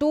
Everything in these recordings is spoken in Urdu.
2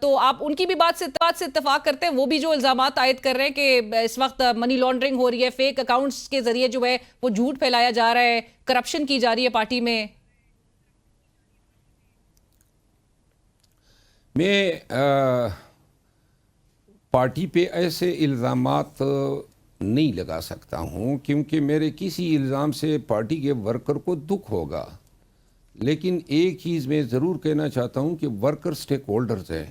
تو آپ ان کی بھی بات سے اتفاق کرتے ہیں؟ وہ بھی جو الزامات عائد کر رہے ہیں کہ اس وقت منی لانڈرنگ ہو رہی ہے، فیک اکاؤنٹس کے ذریعے جو ہے وہ جھوٹ پھیلایا جا رہا ہے، کرپشن کی جا رہی ہے پارٹی میں. میں پارٹی پہ ایسے الزامات نہیں لگا سکتا ہوں، کیونکہ میرے کسی الزام سے پارٹی کے ورکر کو دکھ ہوگا. لیکن ایک چیز میں ضرور کہنا چاہتا ہوں کہ ورکر سٹیک ہولڈرز ہیں،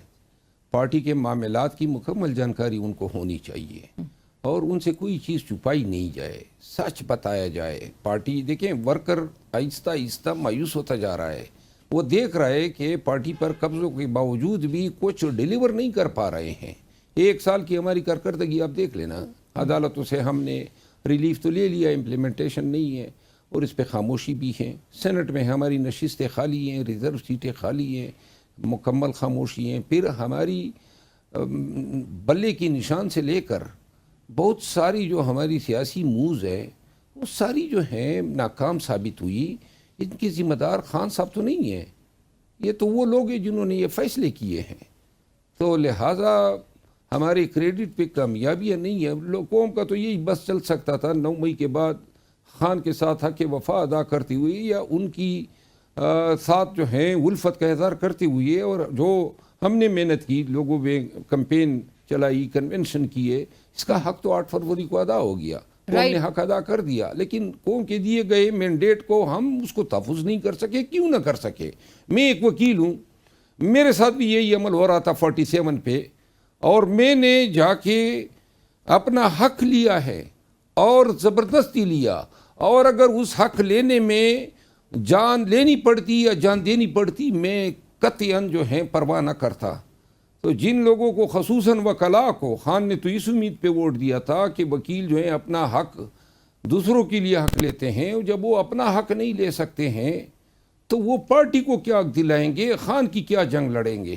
پارٹی کے معاملات کی مکمل جانکاری ان کو ہونی چاہیے اور ان سے کوئی چیز چھپائی نہیں جائے، سچ بتایا جائے. پارٹی دیکھیں، ورکر آہستہ آہستہ مایوس ہوتا جا رہا ہے. وہ دیکھ رہا ہے کہ پارٹی پر قبضوں کے باوجود بھی کچھ ڈیلیور نہیں کر پا رہے ہیں. 1 سال کی ہماری کارکردگی آپ دیکھ لینا، عدالتوں سے ہم نے ریلیف تو لے لیا، امپلیمنٹیشن نہیں ہے اور اس پہ خاموشی بھی ہے. سینٹ میں ہماری نشستیں خالی ہیں، ریزرو سیٹیں خالی ہیں، مکمل خاموشی ہیں. پھر ہماری بلے کی نشان سے لے کر بہت ساری جو ہماری سیاسی مووز ہے وہ ساری جو ہیں ناکام ثابت ہوئی. ان کی ذمہ دار خان صاحب تو نہیں ہیں، یہ تو وہ لوگ ہیں جنہوں نے یہ فیصلے کیے ہیں. تو لہٰذا ہمارے کریڈٹ پہ کامیابیاں نہیں ہے. قوم کا تو یہی بس چل سکتا تھا 9 مئی کے بعد خان کے ساتھ حق وفا ادا کرتے ہوئے یا ان کی ساتھ جو ہیں الفت کا اظہار کرتے ہوئے، اور جو ہم نے محنت کی، لوگوں میں کمپین چلائی، کنونشن کیے، اس کا حق تو 8 فروری کو ادا ہو گیا. قوم نے حق ادا کر دیا، لیکن قوم کے دیے گئے مینڈیٹ کو ہم اس کو تحفظ نہیں کر سکے. کیوں نہ کر سکے؟ میں ایک وکیل ہوں، میرے ساتھ بھی یہی عمل ہو رہا تھا 47 پہ، اور میں نے جا کے اپنا حق لیا ہے اور زبردستی لیا. اور اگر اس حق لینے میں جان لینی پڑتی یا جان دینی پڑتی، میں قطعاً جو ہیں پرواہ نہ کرتا. تو جن لوگوں کو خصوصاً وکلاء کو خان نے تو اس امید پہ ووٹ دیا تھا کہ وکیل جو ہیں اپنا حق دوسروں کے لیے حق لیتے ہیں، جب وہ اپنا حق نہیں لے سکتے ہیں تو وہ پارٹی کو کیا حق دلائیں گے، خان کی کیا جنگ لڑیں گے.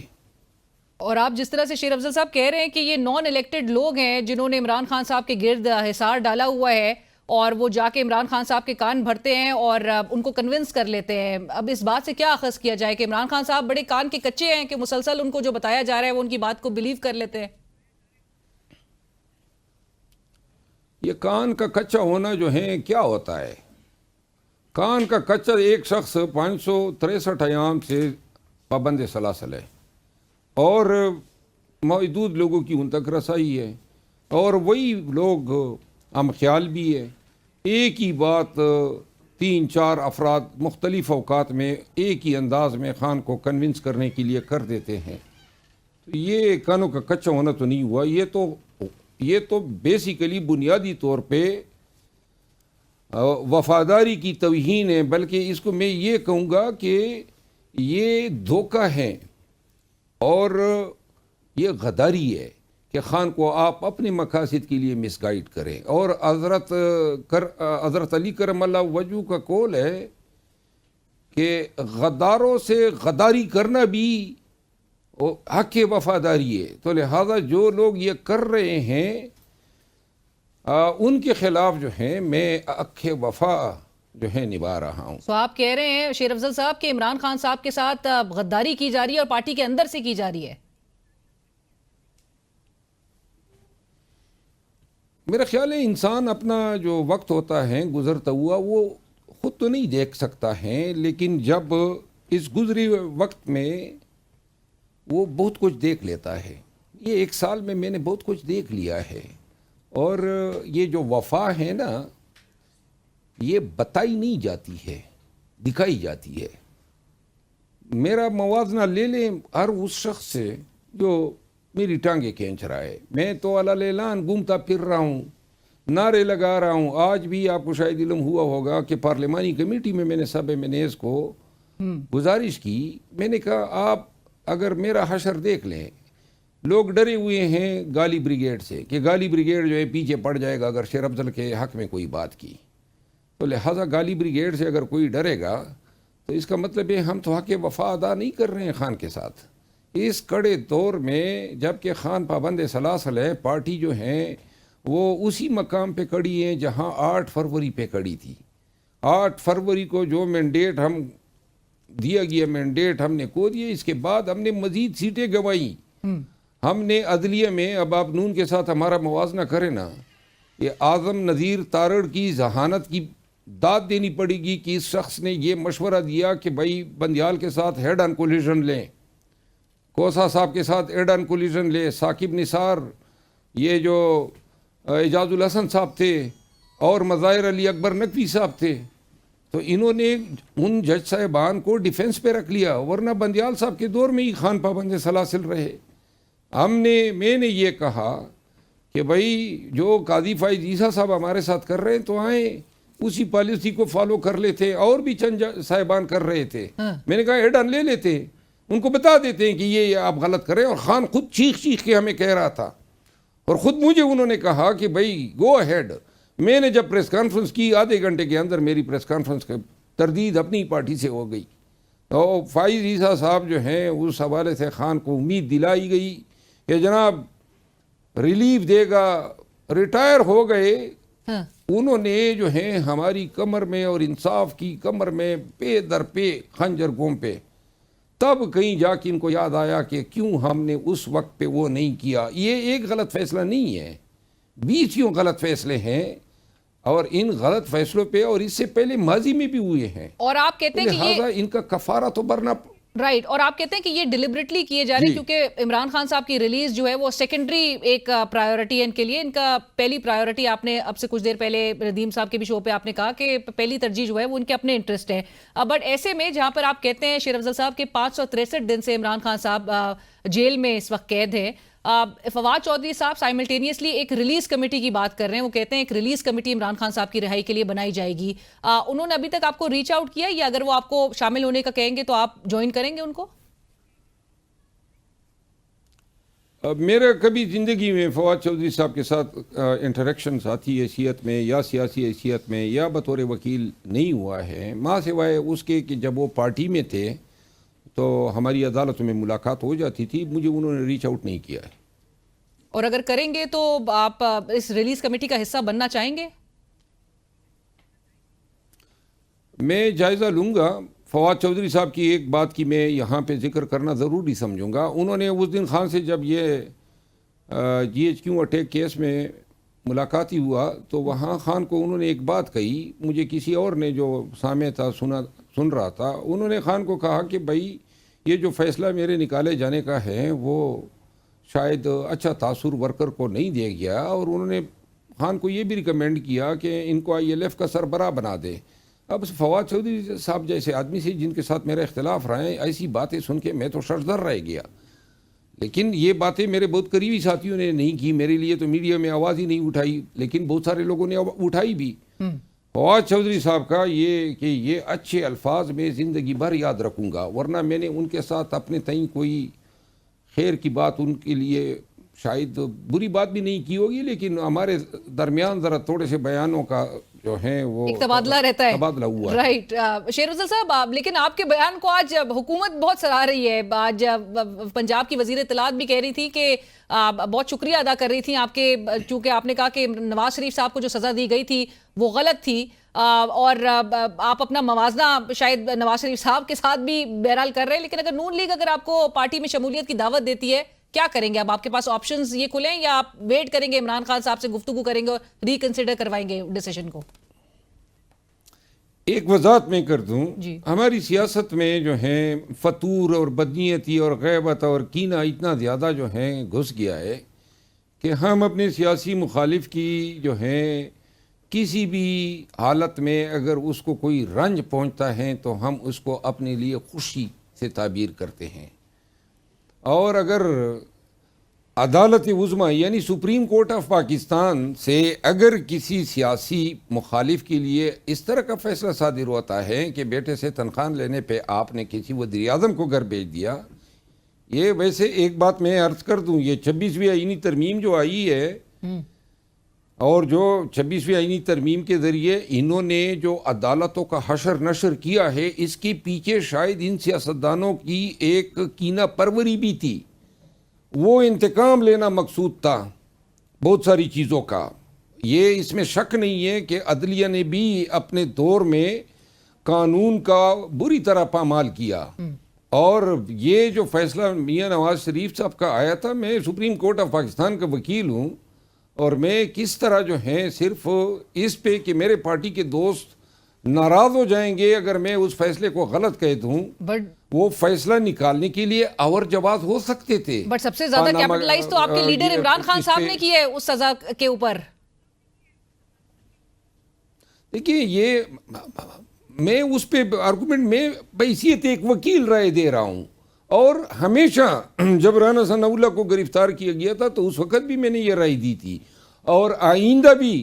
اور آپ جس طرح سے شیر افضل صاحب کہہ رہے ہیں کہ یہ نان الیکٹڈ لوگ ہیں جنہوں نے عمران خان صاحب کے گرد حصار ڈالا ہوا ہے، اور وہ جا کے عمران خان صاحب کے کان بھرتے ہیں اور ان کو کنونس کر لیتے ہیں. اب اس بات سے کیا اخذ کیا جائے کہ عمران خان صاحب بڑے کان کے کچے ہیں کہ مسلسل ان کو جو بتایا جا رہا ہے وہ ان کی بات کو بلیو کر لیتے ہیں؟ یہ کان کا کچا ہونا جو ہے کیا ہوتا ہے؟ کان کا کچا ایک شخص 563 ایام سے پابند سلاسل ہے اور محدود لوگوں کی ان تک رسائی ہے، اور وہی لوگ ہم خیال بھی ہے. ایک ہی بات 3-4 افراد مختلف اوقات میں ایک ہی انداز میں خان کو کنونس کرنے کے لیے کر دیتے ہیں. تو یہ کانوں کا کچا ہونا تو نہیں ہوا، یہ تو بیسیکلی بنیادی طور پہ وفاداری کی توہین ہے. بلکہ اس کو میں یہ کہوں گا کہ یہ دھوکہ ہے اور یہ غداری ہے کہ خان کو آپ اپنے مقاصد کے لیے مس گائیڈ کریں. اور حضرت علی کرم اللہ وجہ کا قول ہے کہ غداروں سے غداری کرنا بھی حق وفاداری ہے. تو لہذا جو لوگ یہ کر رہے ہیں ان کے خلاف جو ہیں میں حق وفا جو ہے نبھا رہا ہوں. تو آپ کہہ رہے ہیں شیر افضل صاحب کہ عمران خان صاحب کے ساتھ غداری کی جا رہی ہے اور پارٹی کے اندر سے کی جا رہی ہے؟ میرا خیال ہے انسان اپنا جو وقت ہوتا ہے گزرتا ہوا وہ خود تو نہیں دیکھ سکتا ہے، لیکن جب اس گزرے وقت میں وہ بہت کچھ دیکھ لیتا ہے. یہ 1 سال میں نے بہت کچھ دیکھ لیا ہے. اور یہ جو وفا ہے نا، یہ بتائی نہیں جاتی ہے، دکھائی جاتی ہے. میرا موازنہ لے لیں ہر اس شخص سے جو میری ٹانگیں کھینچ رہا ہے. میں تو علی اعلان گھومتا پھر رہا ہوں، نعرے لگا رہا ہوں. آج بھی آپ کو شاید علم ہوا ہوگا کہ پارلیمانی کمیٹی میں نے سب منیز کو گزارش کی. میں نے کہا آپ اگر میرا حشر دیکھ لیں، لوگ ڈرے ہوئے ہیں گالی بریگیڈ سے کہ گالی بریگیڈ جو ہے پیچھے پڑ جائے گا اگر شیر افضل کے حق میں کوئی بات کی. تو لہٰذا گالی بریگیڈ سے اگر کوئی ڈرے گا تو اس کا مطلب ہے ہم تو حق وفا ادا نہیں کر رہے ہیں خان کے ساتھ. اس کڑے دور میں جب کہ خان پابند سلاسل ہے، پارٹی جو ہیں وہ اسی مقام پہ کڑی ہیں جہاں 8 فروری پہ کڑی تھی. 8 فروری کو جو مینڈیٹ ہم دیا گیا مینڈیٹ ہم نے کو دیا. اس کے بعد ہم نے مزید سیٹیں گنوائیں. ہم نے عدلیہ میں, اب آپ نون کے ساتھ ہمارا موازنہ کریں نا, یہ اعظم نذیر تارڑ کی ذہانت کی داد دینی پڑے گی کہ اس شخص نے یہ مشورہ دیا کہ بھائی بندیال کے ساتھ ہیڈ آن کولیشن لیں, کوسا صاحب کے ساتھ ہیڈ آن کولیشن لیں, ثاقب نثار, یہ جو اعجاز الحسن صاحب تھے اور مظاہر علی اکبر نقوی صاحب تھے, تو انہوں نے ان جج صاحبان کو ڈیفنس پہ رکھ لیا, ورنہ بندیال صاحب کے دور میں ہی خان پابند سلاسل رہے. میں نے یہ کہا کہ بھائی جو قاضی فائز عیسیٰ صاحب ہمارے ساتھ کر رہے ہیں تو آئیں, اسی پالیسی کو فالو کر لیتے, اور بھی چند صاحبان کر رہے تھے. میں نے کہا ہیڈ آن لے لیتے, ان کو بتا دیتے ہیں کہ یہ آپ غلط کریں. اور خان خود چیخ کے ہمیں کہہ رہا تھا, اور خود مجھے انہوں نے کہا کہ بھائی گو ہیڈ. میں نے جب پریس کانفرنس کی, آدھے گھنٹے کے اندر میری پریس کانفرنس کی تردید اپنی پارٹی سے ہو گئی. تو فائز عیسیٰ صاحب جو ہیں اس حوالے سے خان کو امید دلائی گئی کہ جناب ریلیف دے گا, ریٹائر ہو گئے. انہوں نے جو ہیں ہماری کمر میں اور انصاف کی کمر میں پے در پے خنجر گھوم پہ. تب کہیں جا کے ان کو یاد آیا کہ کیوں ہم نے اس وقت پہ وہ نہیں کیا. یہ ایک غلط فیصلہ نہیں ہے, 20 غلط فیصلے ہیں, اور ان غلط فیصلوں پہ اور اس سے پہلے ماضی میں بھی ہوئے ہیں. اور آپ کہتے ہیں کہ لہٰذا ان کا کفارہ تو بھرنا رائٹ, اور آپ کہتے ہیں کہ یہ ڈیلیبریٹلی کیے جا رہے ہیں کیونکہ عمران خان صاحب کی ریلیز جو ہے وہ سیکنڈری ایک پرائیورٹی ہے ان کے لیے. ان کا پہلی پرائیورٹی, آپ نے اب سے کچھ دیر پہلے ردیم صاحب کے بھی شو پہ آپ نے کہا کہ پہلی ترجیح جو ہے وہ ان کے اپنے انٹرسٹ ہے. بٹ ایسے میں جہاں پر آپ کہتے ہیں شیر افضل صاحب کے 563 دن سے عمران خان صاحب جیل میں اس وقت قید ہیں, فواد چودھری صاحب سائملٹینیسلی ایک ریلیز کمیٹی کی بات کر رہے ہیں. وہ کہتے ہیں ایک ریلیز کمیٹی عمران خان صاحب کی رہائی کے لیے بنائی جائے گی. انہوں نے ابھی تک آپ کو ریچ آؤٹ کیا, یا اگر وہ آپ کو شامل ہونے کا کہیں گے تو آپ جوائن کریں گے ان کو؟ میرا کبھی زندگی میں فواد چودھری صاحب کے ساتھ انٹریکشن ذاتی حیثیت میں یا سیاسی حیثیت میں یا بطور وکیل نہیں ہوا ہے, ماں سوائے اس کے کہ جب وہ پارٹی میں تھے تو ہماری عدالتوں میں ملاقات ہو جاتی تھی. مجھے انہوں نے ریچ آؤٹ نہیں کیا ہے. اور اگر کریں گے تو آپ اس ریلیز کمیٹی کا حصہ بننا چاہیں گے؟ میں جائزہ لوں گا. فواد چودھری صاحب کی ایک بات کی میں یہاں پہ ذکر کرنا ضروری سمجھوں گا. انہوں نے اس دن خان سے جب یہ GHQ اٹیک کیس میں ملاقاتی ہوا تو وہاں خان کو انہوں نے ایک بات کہی, مجھے کسی اور نے جو سامع تھا سن رہا تھا, انہوں نے خان کو کہا کہ بھائی یہ جو فیصلہ میرے نکالے جانے کا ہے وہ شاید اچھا تاثر ورکر کو نہیں دے گیا, اور انہوں نے خان کو یہ بھی ریکمینڈ کیا کہ ان کو ILF کا سربراہ بنا دے. اب فواد چودھری صاحب جیسے آدمی سے جن کے ساتھ میرا اختلاف رہے, ایسی باتیں سن کے میں تو شرزر رہ گیا. لیکن یہ باتیں میرے بہت قریبی ساتھیوں نے نہیں کی, میرے لیے تو میڈیا میں آواز ہی نہیں اٹھائی, لیکن بہت سارے لوگوں نے اٹھائی بھی. فواد چودھری صاحب کا یہ کہ یہ اچھے الفاظ میں زندگی بھر یاد رکھوں گا, ورنہ میں نے ان کے ساتھ اپنے تئیں کوئی خیر کی بات ان کے لیے شاید بری بات بھی نہیں کی ہوگی, لیکن ہمارے درمیان ذرا تھوڑے سے بیانوں کا جو ہے وہ ایک تبادلہ رہتا ہے, تبادلہ ہوا. رائٹ. شیر افضل صاحب, لیکن آپ کے بیان کو آج حکومت بہت سراہ رہی ہے. آج پنجاب کی وزیر اطلاعات بھی کہہ رہی تھی کہ بہت شکریہ ادا کر رہی تھیں آپ کے, چونکہ آپ نے کہا کہ نواز شریف صاحب کو جو سزا دی گئی تھی وہ غلط تھی, اور آپ اپنا موازنہ شاید نواز شریف صاحب کے ساتھ بھی بہرحال کر رہے ہیں. لیکن اگر نون لیگ اگر آپ کو پارٹی میں شمولیت کی دعوت دیتی ہے, کیا کریں گے؟ اب آپ کے پاس آپشنز یہ کھلیں, یا آپ ویٹ کریں گے, عمران خان صاحب سے گفتگو کریں گے اور ریکنسیڈر کروائیں گے ڈیسیشن کو؟ ایک وضاحت میں کر دوں, جی. ہماری سیاست میں جو ہیں فتور اور بدنیتی اور غیبت اور کینہ اتنا زیادہ جو ہیں گھس گیا ہے کہ ہم اپنے سیاسی مخالف کی جو ہیں کسی بھی حالت میں اگر اس کو کوئی رنج پہنچتا ہے تو ہم اس کو اپنے لیے خوشی سے تعبیر کرتے ہیں. اور اگر عدالت عظمیٰ یعنی سپریم کورٹ آف پاکستان سے اگر کسی سیاسی مخالف کے لیے اس طرح کا فیصلہ صادر ہوتا ہے کہ بیٹے سے تنخواہ لینے پہ آپ نے کسی وزیر اعظم کو گھر بھیج دیا, یہ ویسے ایک بات میں عرض کر دوں, یہ 26ویں آئینی ترمیم جو آئی ہے اور جو 26ویں آئینی ترمیم کے ذریعے انہوں نے جو عدالتوں کا حشر نشر کیا ہے, اس کے پیچھے شاید ان سیاستدانوں کی ایک کینہ پروری بھی تھی. وہ انتقام لینا مقصود تھا بہت ساری چیزوں کا. یہ اس میں شک نہیں ہے کہ عدلیہ نے بھی اپنے دور میں قانون کا بری طرح پامال کیا. اور یہ جو فیصلہ میاں نواز شریف صاحب کا آیا تھا، میں سپریم کورٹ آف پاکستان کا وکیل ہوں، اور میں کس طرح جو ہیں صرف اس پہ کہ میرے پارٹی کے دوست ناراض ہو جائیں گے اگر میں اس فیصلے کو غلط کہہ دوں، وہ فیصلہ نکالنے کے لیے اور جواز ہو سکتے تھے. بٹ سب سے زیادہ کیپٹلائز تو آپ کے لیڈر عمران خان صاحب نے کی ہے اس سزا کے اوپر. دیکھیے، یہ میں اس پہ آرگومنٹ میں بحیثیت ایک وکیل رائے دے رہا ہوں، اور ہمیشہ جب رانا ثناء اللہ کو گرفتار کیا گیا تھا تو اس وقت بھی میں نے یہ رائے دی تھی، اور آئندہ بھی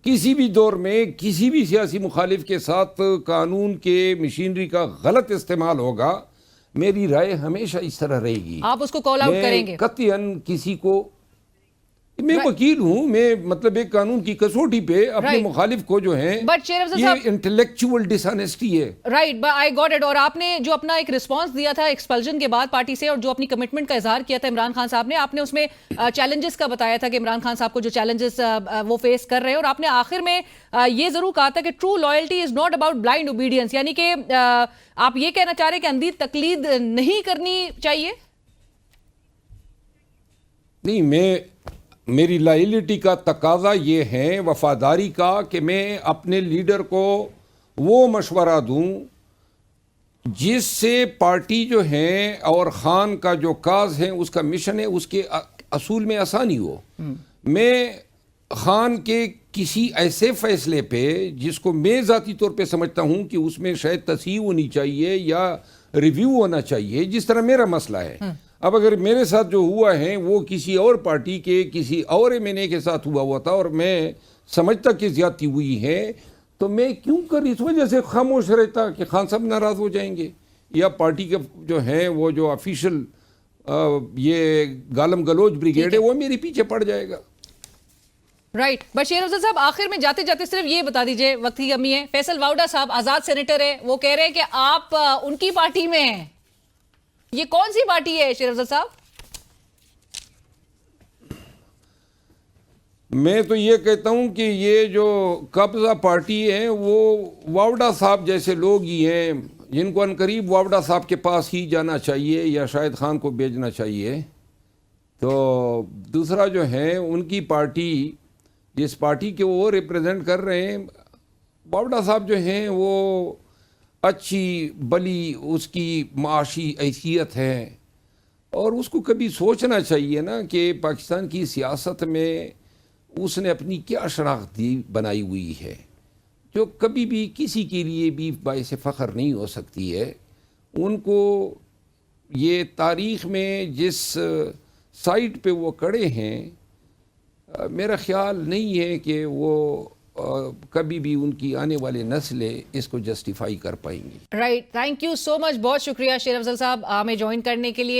کسی بھی دور میں کسی بھی سیاسی مخالف کے ساتھ قانون کے مشینری کا غلط استعمال ہوگا، میری رائے ہمیشہ اس طرح رہے گی. آپ اس کو کال آؤٹ کریں گے؟ میں قطعاً کسی کو، میں وکیل ہوں، میں مطلب ایک قانون کی کسوٹی پہ اپنے مخالف کو جو ہے، یہ انٹلیکچوئل ڈس آنیسٹی ہے. Right, I got it. اور آپ نے جو اپنا ایک رسپانس دیا تھا ایکسپلژن کے بعد پارٹی سے، اور جو اپنی کمٹمنٹ کا اظہار کیا تھا عمران خان صاحب نے، آپ نے اس میں چیلنجز کا بتایا تھا کہ عمران خان صاحب کو جو چیلنجز وہ فیس کر رہے ہیں، اور آپ نے آخر میں یہ ضرور کہا تھا کہ true loyalty is not about blind obedience, یعنی کہ آپ یہ کہنا چاہ رہے ہیں کہ اندھی تقلید نہیں کرنی چاہیے. نہیں، میری لائلٹی کا تقاضا یہ ہے، وفاداری کا، کہ میں اپنے لیڈر کو وہ مشورہ دوں جس سے پارٹی جو ہے اور خان کا جو کاز ہے، اس کا مشن ہے، اس کے اصول میں آسانی ہو. میں خان کے کسی ایسے فیصلے پہ جس کو میں ذاتی طور پہ سمجھتا ہوں کہ اس میں شاید تصحیح ہونی چاہیے یا ریویو ہونا چاہیے، جس طرح میرا مسئلہ ہے، اب اگر میرے ساتھ جو ہوا ہے وہ کسی اور پارٹی کے کسی اور ایم این اے کے ساتھ ہوا تھا اور میں سمجھتا کہ زیادتی ہوئی ہے، تو میں کیوں کر اس وجہ سے خاموش رہتا کہ خان صاحب ناراض ہو جائیں گے، یا پارٹی کے جو ہیں وہ جو آفیشل یہ گالم گلوچ بریگیڈ ہے وہ میرے پیچھے پڑ جائے گا. رائٹ. بشیر افضل صاحب، آخر میں جاتے جاتے صرف یہ بتا دیجئے، وقت کی کمی ہے، فیصل واؤڈا صاحب آزاد سینیٹر ہے، وہ کہہ رہے ہیں کہ آپ ان کی پارٹی میں ہیں، یہ کون سی پارٹی ہے شیر افضل صاحب؟ میں تو یہ کہتا ہوں کہ یہ جو قبضہ پارٹی ہے وہ واؤڈا صاحب جیسے لوگ ہی ہیں، جن کو عنقریب واؤڈا صاحب کے پاس ہی جانا چاہیے یا شاہد خان کو بھیجنا چاہیے. تو دوسرا جو ہے ان کی پارٹی، جس پارٹی کے وہ ریپریزنٹ کر رہے ہیں، واؤڈا صاحب جو ہیں وہ اچھی بلی اس کی معاشی حیثیت ہے، اور اس کو کبھی سوچنا چاہیے نا کہ پاکستان کی سیاست میں اس نے اپنی کیا شناخت بنائی ہوئی ہے جو کبھی بھی کسی کے لیے بھی باعث فخر نہیں ہو سکتی ہے. ان کو یہ تاریخ میں جس سائٹ پہ وہ کڑے ہیں، میرا خیال نہیں ہے کہ وہ کبھی بھی ان کی آنے والے نسلیں اس کو جسٹیفائی کر پائیں گی. رائٹ، تھینک یو سو مچ، بہت شکریہ شیر افضل صاحب ہمیں جوائن کرنے کے لیے.